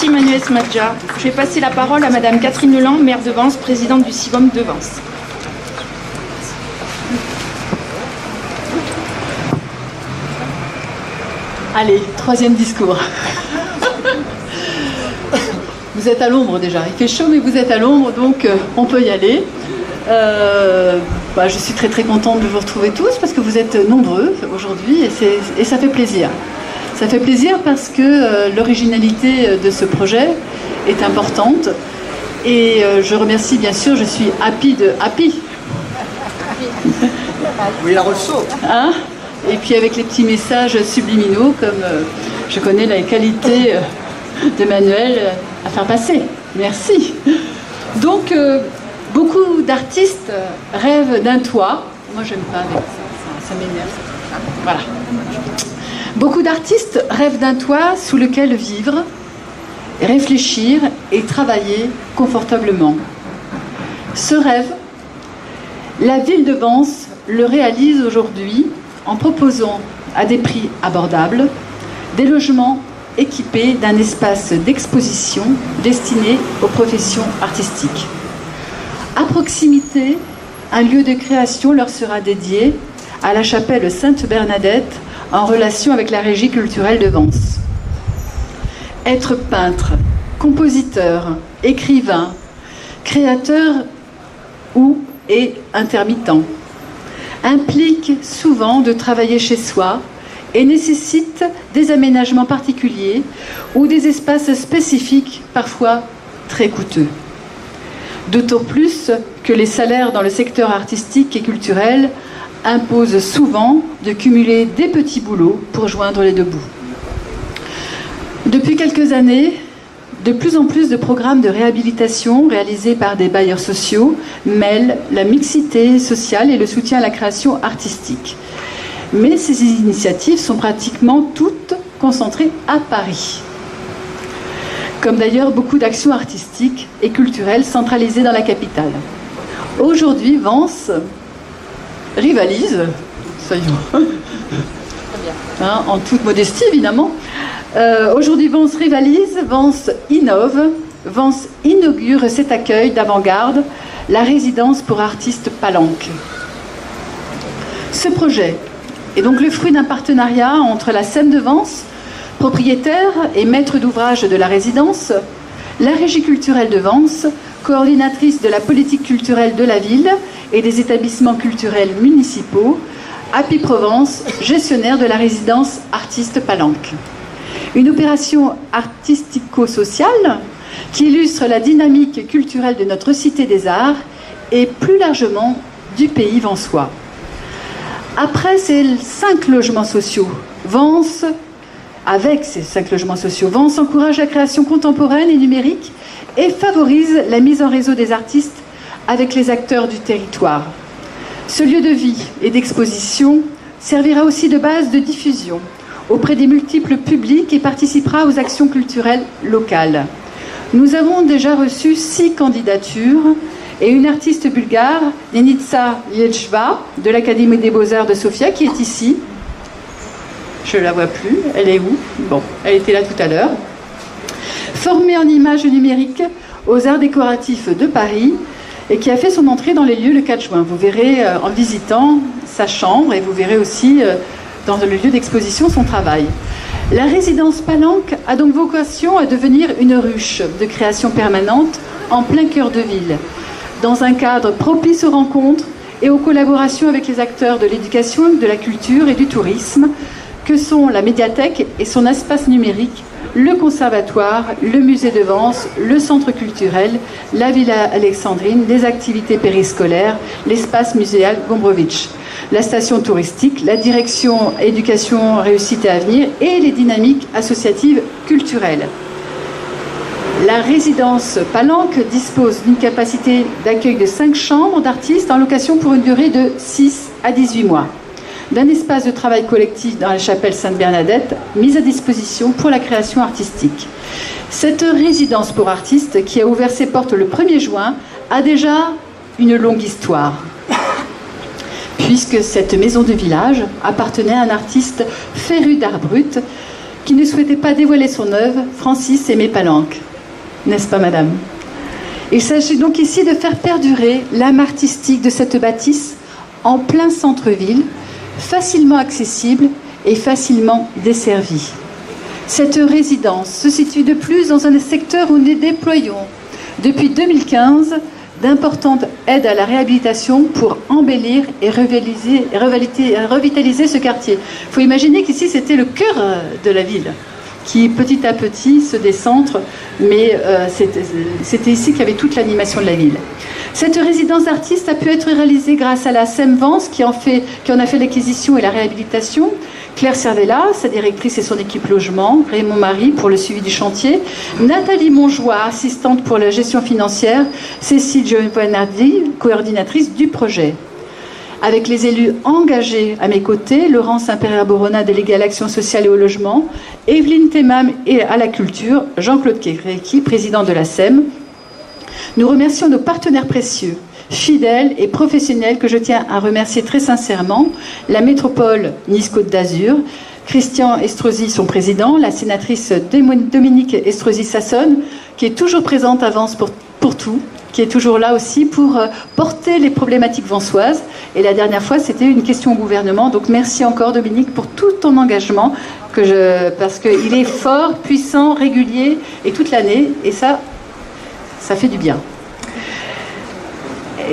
Merci Manu Esmadja. Je vais passer la parole à Madame Catherine Leland, maire de Vence, présidente du CIVOM de Vence. Allez, troisième discours. Vous êtes à l'ombre déjà. Il fait chaud, mais vous êtes à l'ombre, donc on peut y aller. Je suis très très contente de vous retrouver tous parce que vous êtes nombreux aujourd'hui et ça fait plaisir. Ça fait plaisir parce que l'originalité de ce projet est importante et je remercie bien sûr, je suis happy de happy. Oui, la Rousseau. Hein? Et puis avec les petits messages subliminaux comme je connais la qualité d'Emmanuel à faire passer. Merci. Donc beaucoup d'artistes rêvent d'un toit. Moi j'aime pas avec ça m'énerve. Voilà. Beaucoup d'artistes rêvent d'un toit sous lequel vivre, réfléchir et travailler confortablement. Ce rêve, la ville de Vence le réalise aujourd'hui en proposant à des prix abordables des logements équipés d'un espace d'exposition destiné aux professions artistiques. À proximité, un lieu de création leur sera dédié à la chapelle Sainte-Bernadette en relation avec la régie culturelle de Vence. Être peintre, compositeur, écrivain, créateur et intermittent implique souvent de travailler chez soi et nécessite des aménagements particuliers ou des espaces spécifiques, parfois très coûteux. D'autant plus que les salaires dans le secteur artistique et culturel imposent souvent de cumuler des petits boulots pour joindre les deux bouts. Depuis quelques années, de plus en plus de programmes de réhabilitation réalisés par des bailleurs sociaux mêlent la mixité sociale et le soutien à la création artistique. Mais ces initiatives sont pratiquement toutes concentrées à Paris. Comme d'ailleurs beaucoup d'actions artistiques et culturelles centralisées dans la capitale. Aujourd'hui, Vence rivalise, hein, en toute modestie évidemment. Aujourd'hui, Vence rivalise, Vence innove, Vence inaugure cet accueil d'avant-garde, la résidence pour artistes Palanque. Ce projet est donc le fruit d'un partenariat entre la SEM de Vence, propriétaire et maître d'ouvrage de la résidence, la Régie culturelle de Vence, coordinatrice de la politique culturelle de la ville et des établissements culturels municipaux, Happy Provence, gestionnaire de la résidence Artistes Palanque. Une opération artistico-sociale qui illustre la dynamique culturelle de notre cité des arts et plus largement du pays vençois. Après ces 5 logements sociaux, Vence encourage la création contemporaine et numérique et favorise la mise en réseau des artistes avec les acteurs du territoire. Ce lieu de vie et d'exposition servira aussi de base de diffusion auprès des multiples publics et participera aux actions culturelles locales. Nous avons déjà reçu 6 candidatures et une artiste bulgare, Denitsa Yechva, de l'Académie des Beaux-Arts de Sofia, qui est ici. Je ne la vois plus. Elle est où? Bon, elle était là tout à l'heure. Formée en images numériques aux Arts décoratifs de Paris et qui a fait son entrée dans les lieux le 4 juin. Vous verrez en visitant sa chambre et vous verrez aussi dans le lieu d'exposition son travail. La résidence Palanque a donc vocation à devenir une ruche de création permanente en plein cœur de ville, dans un cadre propice aux rencontres et aux collaborations avec les acteurs de l'éducation, de la culture et du tourisme, que sont la médiathèque et son espace numérique, le conservatoire, le musée de Vence, le centre culturel, la villa alexandrine, les activités périscolaires, l'espace muséal Gombrowicz, la station touristique, la direction éducation, réussite et avenir et les dynamiques associatives culturelles. La résidence Palanque dispose d'une capacité d'accueil de 5 chambres d'artistes en location pour une durée de 6 à 18 mois. D'un espace de travail collectif dans la chapelle Sainte-Bernadette, mise à disposition pour la création artistique. Cette résidence pour artistes, qui a ouvert ses portes le 1er juin, a déjà une longue histoire. Puisque cette maison de village appartenait à un artiste féru d'art brut qui ne souhaitait pas dévoiler son œuvre, Francis Aimé Palanque. N'est-ce pas, madame? Il s'agit donc ici de faire perdurer l'âme artistique de cette bâtisse en plein centre-ville, facilement accessible et facilement desservie. Cette résidence se situe de plus dans un secteur où nous déployons depuis 2015 d'importantes aides à la réhabilitation pour embellir et revitaliser ce quartier. Il faut imaginer qu'ici c'était le cœur de la ville qui petit à petit se décentre, mais c'était ici qu'il y avait toute l'animation de la ville. Cette résidence d'artistes a pu être réalisée grâce à la SEM Vence qui en a fait l'acquisition et la réhabilitation, Claire Cervella, sa directrice et son équipe logement, Raymond Marie pour le suivi du chantier, Nathalie Monjoie, assistante pour la gestion financière, Cécile Giovanardi, coordinatrice du projet. Avec les élus engagés à mes côtés, Laurence Saint-Péret-Borona, déléguée à l'action sociale et au logement, Evelyne Temam et à la culture, Jean-Claude Kéréki, président de la SEM. Nous remercions nos partenaires précieux, fidèles et professionnels que je tiens à remercier très sincèrement, la métropole Nice-Côte d'Azur, Christian Estrosi, son président, la sénatrice Dominique Estrosi-Sassonne, qui est toujours présente à Vence pour tout, qui est toujours là aussi pour porter les problématiques vensoises. Et la dernière fois, c'était une question au gouvernement. Donc merci encore, Dominique, pour tout ton engagement, parce qu'il est fort, puissant, régulier, et toute l'année. Et ça fait du bien.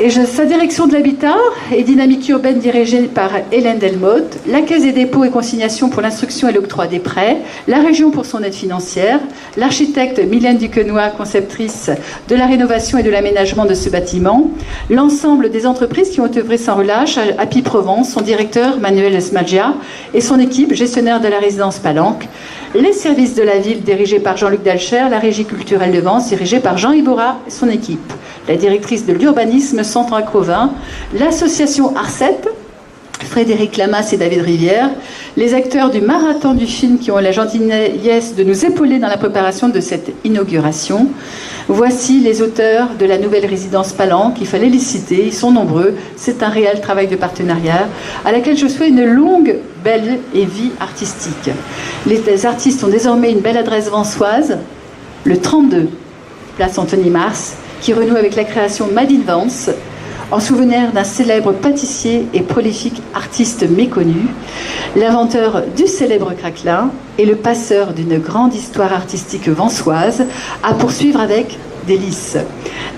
Et sa direction de l'habitat et dynamique urbaine dirigée par Hélène Delmotte, la Caisse des dépôts et consignations pour l'instruction et l'octroi des prêts, la région pour son aide financière, l'architecte Mylène Duquenois, conceptrice de la rénovation et de l'aménagement de ce bâtiment, l'ensemble des entreprises qui ont œuvré sans relâche, Happy Provence, son directeur Manuel Smagia et son équipe, gestionnaire de la résidence Palanque, les services de la ville dirigés par Jean-Luc Dalcher, la régie culturelle de Vence dirigée par Jean Ibora et son équipe, la directrice de l'urbanisme Centre Acrovin, l'association Arcep, Frédéric Lamas et David Rivière, les acteurs du marathon du film qui ont la gentillesse de nous épauler dans la préparation de cette inauguration. Voici les auteurs de la nouvelle résidence Palanque, il fallait les citer, ils sont nombreux, c'est un réel travail de partenariat à laquelle je souhaite une longue, belle et vie artistique. Les artistes ont désormais une belle adresse vensoise, le 32, place Anthony Mars, qui renoue avec la création Made in Vence, en souvenir d'un célèbre pâtissier et prolifique artiste méconnu, l'inventeur du célèbre craquelin et le passeur d'une grande histoire artistique vensoise, à poursuivre avec délice.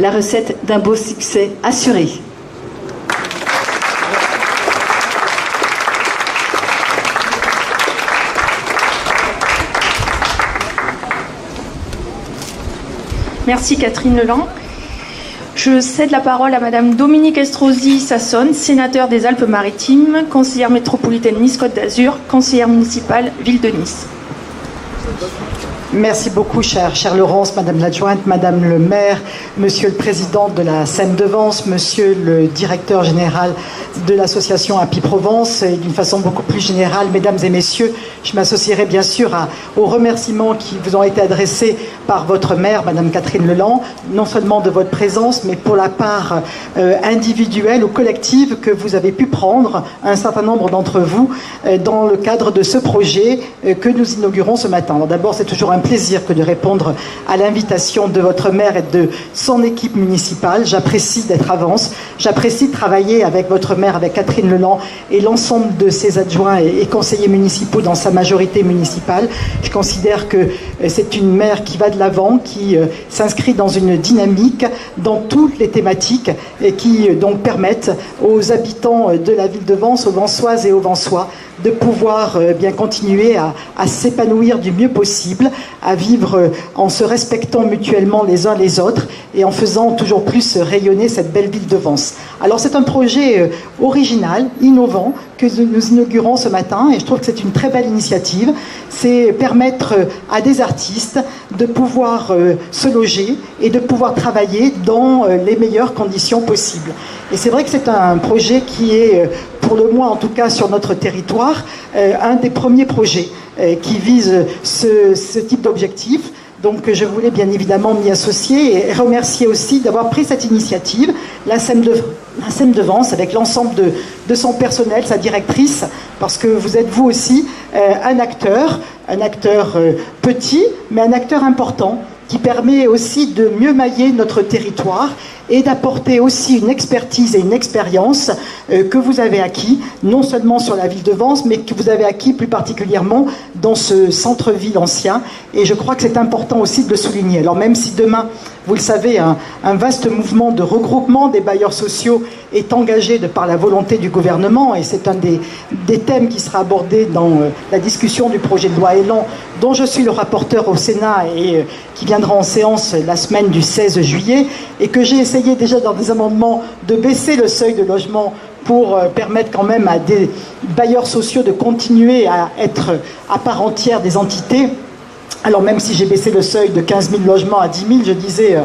La recette d'un beau succès assuré. Merci Catherine Leland. Je cède la parole à Madame Dominique Estrosi-Sassonne, sénateur des Alpes-Maritimes, conseillère métropolitaine Nice-Côte d'Azur, conseillère municipale Ville de Nice. Merci beaucoup, chère Laurence, Madame l'adjointe, Madame le maire, Monsieur le président de la SEM de Vence, Monsieur le directeur général de l'association Happy Provence, et d'une façon beaucoup plus générale, Mesdames et Messieurs, je m'associerai bien sûr aux remerciements qui vous ont été adressés par votre maire, Madame Catherine Leland, non seulement de votre présence, mais pour la part individuelle ou collective que vous avez pu prendre, un certain nombre d'entre vous, dans le cadre de ce projet que nous inaugurons ce matin. Alors d'abord, c'est toujours un plaisir que de répondre à l'invitation de votre maire et de son équipe municipale. J'apprécie d'être à Vence, j'apprécie de travailler avec votre maire, avec Catherine Leland et l'ensemble de ses adjoints et conseillers municipaux dans sa majorité municipale. Je considère que c'est une maire qui va de l'avant, qui s'inscrit dans une dynamique dans toutes les thématiques et qui donc permettent aux habitants de la ville de Vence, aux Vensoises et aux Vensois, de pouvoir bien continuer à s'épanouir du mieux possible, à vivre en se respectant mutuellement les uns les autres et en faisant toujours plus rayonner cette belle ville de Vence. Alors c'est un projet original, innovant, que nous inaugurons ce matin et je trouve que c'est une très belle initiative. C'est permettre à des artistes de pouvoir se loger et de pouvoir travailler dans les meilleures conditions possibles. Et c'est vrai que c'est un projet qui est, pour le moins en tout cas sur notre territoire, un des premiers projets qui vise ce type d'objectif. Donc je voulais bien évidemment m'y associer et remercier aussi d'avoir pris cette initiative, la SEM de Vence, avec l'ensemble de son personnel, sa directrice, parce que vous êtes vous aussi un acteur petit, mais un acteur important, qui permet aussi de mieux mailler notre territoire et d'apporter aussi une expertise et une expérience que vous avez acquis, non seulement sur la ville de Vence, mais que vous avez acquis plus particulièrement dans ce centre-ville ancien. Et je crois que c'est important aussi de le souligner. Alors même si demain, vous le savez, un vaste mouvement de regroupement des bailleurs sociaux est engagé de par la volonté du gouvernement, et c'est un des thèmes qui sera abordé dans la discussion du projet de loi Élan, dont je suis le rapporteur au Sénat et qui viendra en séance la semaine du 16 juillet, et que j'ai essayé déjà dans des amendements de baisser le seuil de logement pour permettre quand même à des bailleurs sociaux de continuer à être à part entière des entités. Alors même si j'ai baissé le seuil de 15 000 logements à 10 000, je disais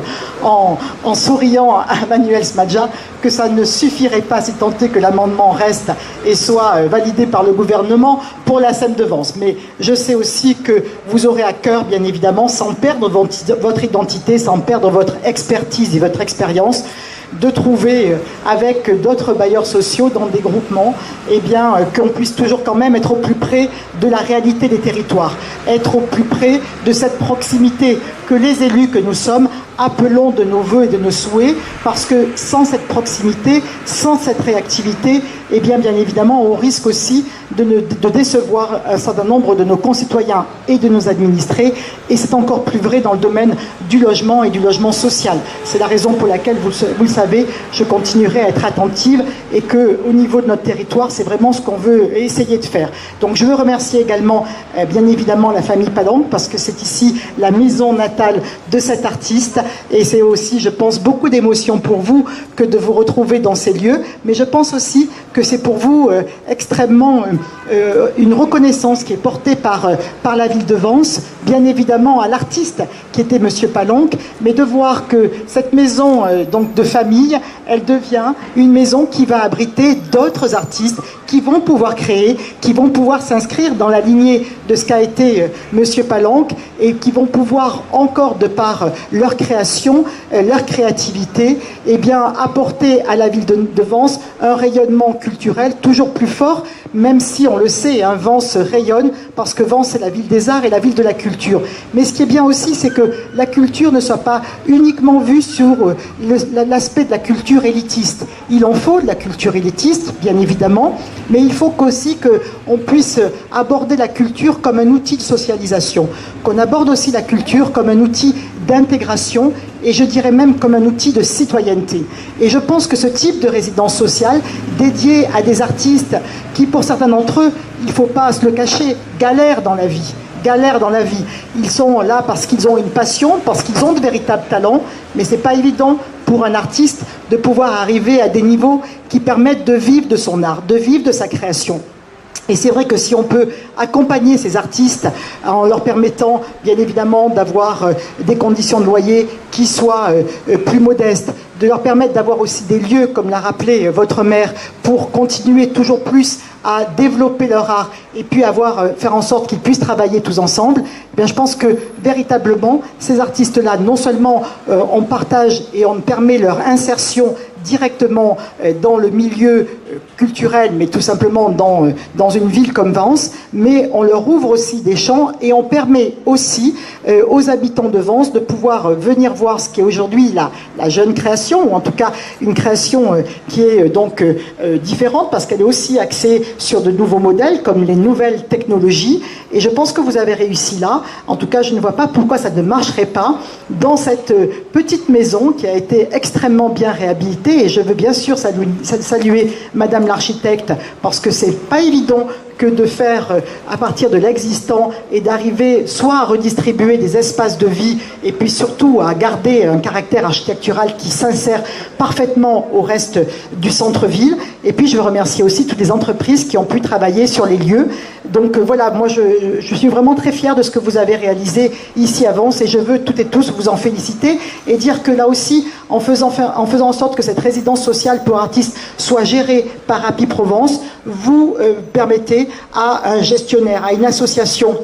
en souriant à Manuel Smadja que ça ne suffirait pas si tant est que l'amendement reste et soit validé par le gouvernement pour la SEM de Vence. Mais je sais aussi que vous aurez à cœur, bien évidemment, sans perdre votre identité, sans perdre votre expertise et votre expérience, de trouver avec d'autres bailleurs sociaux dans des groupements, eh bien, qu'on puisse toujours quand même être au plus près de la réalité des territoires, être au plus près de cette proximité que les élus que nous sommes appelons de nos voeux et de nos souhaits, parce que sans cette proximité, sans cette réactivité, eh bien évidemment, on risque aussi de décevoir un certain nombre de nos concitoyens et de nos administrés, et c'est encore plus vrai dans le domaine du logement et du logement social. C'est la raison pour laquelle, vous le savez, je continuerai à être attentive, et qu'au niveau de notre territoire, c'est vraiment ce qu'on veut essayer de faire. Donc je veux remercier également, bien évidemment, la famille Palanque, parce que c'est ici la maison natale de cet artiste, et c'est aussi, je pense, beaucoup d'émotions pour vous que de vous retrouver dans ces lieux, mais je pense aussi que c'est pour vous extrêmement une reconnaissance qui est portée par la ville de Vence, bien évidemment à l'artiste qui était Monsieur Palanque, mais de voir que cette maison donc de famille, elle devient une maison qui va abriter d'autres artistes qui vont pouvoir créer, qui vont pouvoir s'inscrire dans la lignée de ce qu'a été Monsieur Palanque, et qui vont pouvoir encore, de par leur création, leur créativité, eh bien, apporter à la ville de Vence un rayonnement culturel toujours plus fort, même si on le sait, Vence rayonne parce que Vence est la ville des arts et la ville de la culture. Mais ce qui est bien aussi, c'est que la culture ne soit pas uniquement vue sur l'aspect de la culture élitiste. Il en faut de la culture élitiste, bien évidemment, mais il faut aussi qu'on puisse aborder la culture comme un outil de socialisation, qu'on aborde aussi la culture comme un outil d'intégration, et je dirais même comme un outil de citoyenneté. Et je pense que ce type de résidence sociale dédiée à des artistes qui, pour certains d'entre eux, il ne faut pas se le cacher, galèrent dans la vie. Ils sont là parce qu'ils ont une passion, parce qu'ils ont de véritables talents, mais ce n'est pas évident pour un artiste de pouvoir arriver à des niveaux qui permettent de vivre de son art, de vivre de sa création. Et c'est vrai que si on peut accompagner ces artistes en leur permettant, bien évidemment, d'avoir des conditions de loyer qui soient plus modestes, de leur permettre d'avoir aussi des lieux, comme l'a rappelé votre maire, pour continuer toujours plus à développer leur art et puis faire en sorte qu'ils puissent travailler tous ensemble, eh bien, je pense que véritablement, ces artistes-là, non seulement on partage et on permet leur insertion directement dans le milieu culturel, mais tout simplement dans une ville comme Vence, mais on leur ouvre aussi des champs, et on permet aussi aux habitants de Vence de pouvoir venir voir ce qui est aujourd'hui la jeune création, ou en tout cas une création qui est donc différente, parce qu'elle est aussi axée sur de nouveaux modèles, comme les nouvelles technologies, et je pense que vous avez réussi là. En tout cas, je ne vois pas pourquoi ça ne marcherait pas dans cette petite maison qui a été extrêmement bien réhabilitée, et je veux bien sûr saluer Madame l'architecte, parce que c'est pas évident que de faire à partir de l'existant et d'arriver soit à redistribuer des espaces de vie, et puis surtout à garder un caractère architectural qui s'insère parfaitement au reste du centre-ville. Et puis je veux remercier aussi toutes les entreprises qui ont pu travailler sur les lieux. Donc voilà, moi je suis vraiment très fière de ce que vous avez réalisé ici à Vence, et je veux toutes et tous vous en féliciter et dire que là aussi, en faisant en sorte que cette résidence sociale pour artistes soit gérée par Happy Provence, vous permettez à un gestionnaire, à une association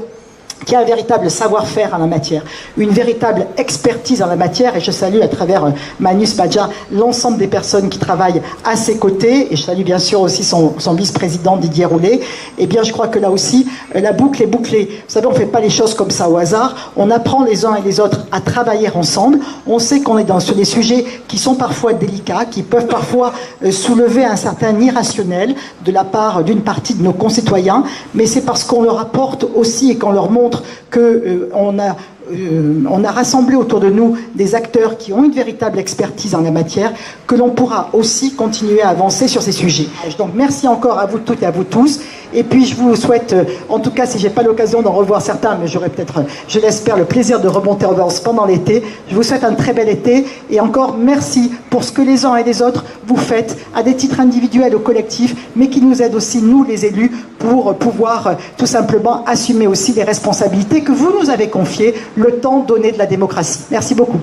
qui a un véritable savoir-faire en la matière, une véritable expertise en la matière, et je salue à travers Manus Badja l'ensemble des personnes qui travaillent à ses côtés, et je salue bien sûr aussi son vice-président Didier Roulet. Et bien je crois que là aussi, la boucle est bouclée. Vous savez, on ne fait pas les choses comme ça au hasard, on apprend les uns et les autres à travailler ensemble, on sait qu'on est sur des sujets qui sont parfois délicats, qui peuvent parfois soulever un certain irrationnel de la part d'une partie de nos concitoyens, mais c'est parce qu'on leur apporte aussi et qu'on leur montre qu'on a rassemblé autour de nous des acteurs qui ont une véritable expertise en la matière, que l'on pourra aussi continuer à avancer sur ces sujets. Donc merci encore à vous toutes et à vous tous. Et puis je vous souhaite, en tout cas si je n'ai pas l'occasion d'en revoir certains, mais j'aurai peut-être, je l'espère, le plaisir de remonter en danse pendant l'été. Je vous souhaite un très bel été. Et encore merci pour ce que les uns et les autres vous faites, à des titres individuels ou collectifs, mais qui nous aident aussi, nous les élus, pour pouvoir tout simplement assumer aussi les responsabilités que vous nous avez confiées, le temps donné de la démocratie. Merci beaucoup.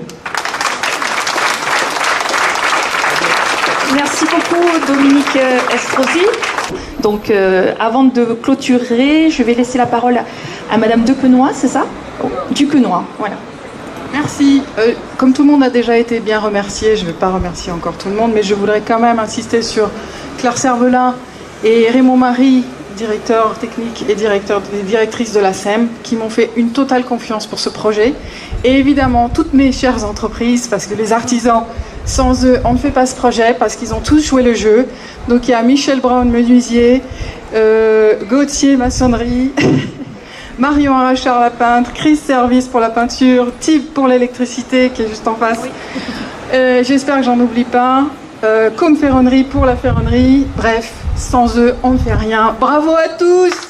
Merci beaucoup Dominique Estrosi. Donc avant de clôturer, je vais laisser la parole à Madame Duquenois, c'est ça? Duquenois, voilà. Merci. Comme tout le monde a déjà été bien remercié, je ne vais pas remercier encore tout le monde, mais je voudrais quand même insister sur Claire Cervelin et Raymond Marie, directeur technique et directrice de la SEM, qui m'ont fait une totale confiance pour ce projet. Et évidemment, toutes mes chères entreprises, parce que les artisans, sans eux, on ne fait pas ce projet, parce qu'ils ont tous joué le jeu. Donc il y a Michel Brown, menuisier, Gauthier, maçonnerie, Marion Arrachard, la peintre, Chris Service pour la peinture, Tib pour l'électricité, qui est juste en face. J'espère que j'en oublie pas. Comme Ferronnerie pour la ferronnerie. Bref, sans eux, on ne fait rien. Bravo à tous!